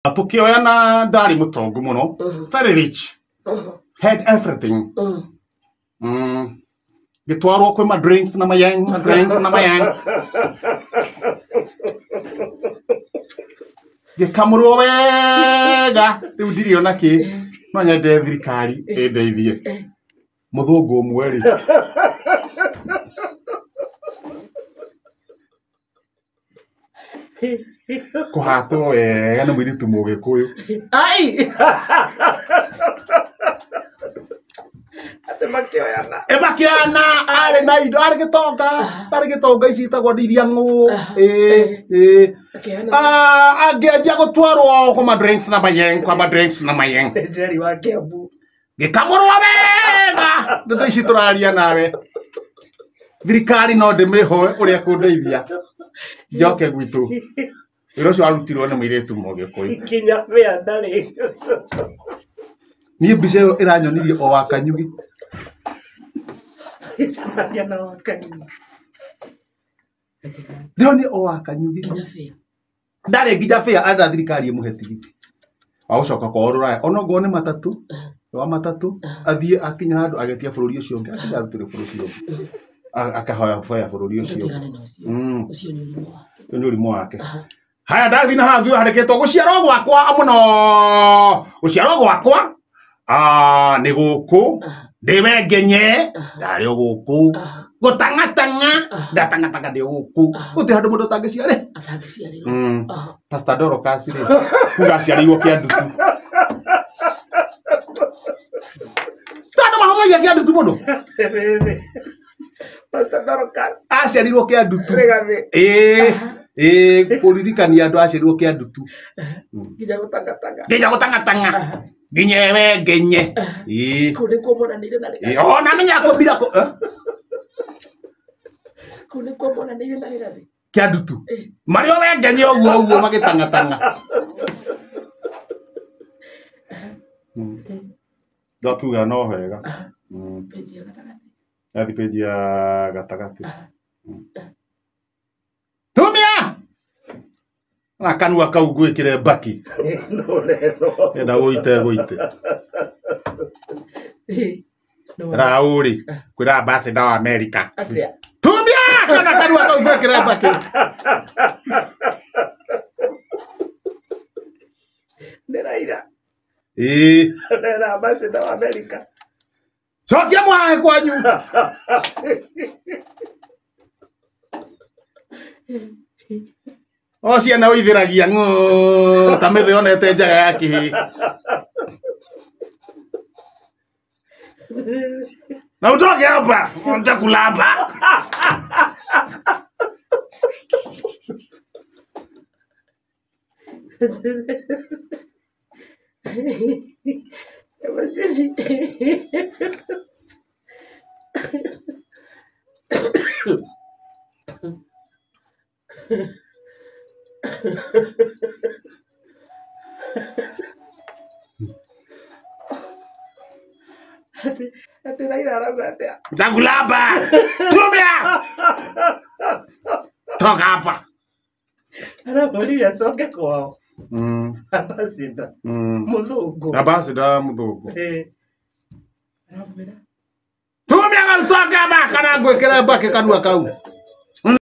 Tukioyana ndari mutongo muno, very rich, had everything. Gitwarwo kwi drinks na mayeng, gikamurwo wega, riu ndiri ona ki, no nyende thirikari indeithie. Muthungu umwe ri kuhatwo wega na mwiritu Mugikuyu. Ai Emakiana ari na indo ari gitonga ici itagwo ndiria ng'u angianjia gutwarwo kwa drinks na mayeng Jerry wa Kiambu gikamurwo wega ndeto ici turaria nawe thirikari no ndimihoe uria kundeithia njoke gwitu wira ucio warutirwo ni mwiritu Mugikuyu kinya wea ndari nie mbica iyo iranyonirie o wa Kanyugi Samaria na wakani ndio ni o wa Kanyugi kinya fea ndari nginya fea andha thirikari imuhe tigiti wa gucoka kwa Ruraya ona ngo ni matatu wa matatu athie akinya handu agetia bururi ucio ungi akinya arutire bururi ucio akahoya foya bururi ucio ucio ni urimu wake haya ndathi na hathu hareketwo guciarwo gwakwa muno guciarwo gwakwa ni guku ndiwe ngenye ndari o guku gutangatanga ndatangatanga ndi guku guti handu mundu atangiciare Pastor Dorcas ri kugaciarirwo kiandutu tana mahoya kiandutu mundu Pastor Dorcas aciarirwo kiandutu kuririkania andu aciarirwo kiandutu kinya gutangatanga nginyewe ngenye kune kumonanire na rega ona menya ko bila ko kune kumonanire na rega kiandutu mario we ngenye uguo magitangatanga ndakiuga no wega yathi page ya gatagati tumia na kanua kau gwikire baki enda guite Rauri kwira ambassador wa America tumia kana kanua kau gwikire baki nderaira ndera ambassador wa America cokia mwae kwanyu o ciana uithiragia ng'u ta mithe onete njaga ya kihi na utoke hapa nitakulamba ate raira araga atia nitakulamba tumia toka hapa araboria soke kwao ambassador muthungu tumia garutoka kana gwikira baki kanua kau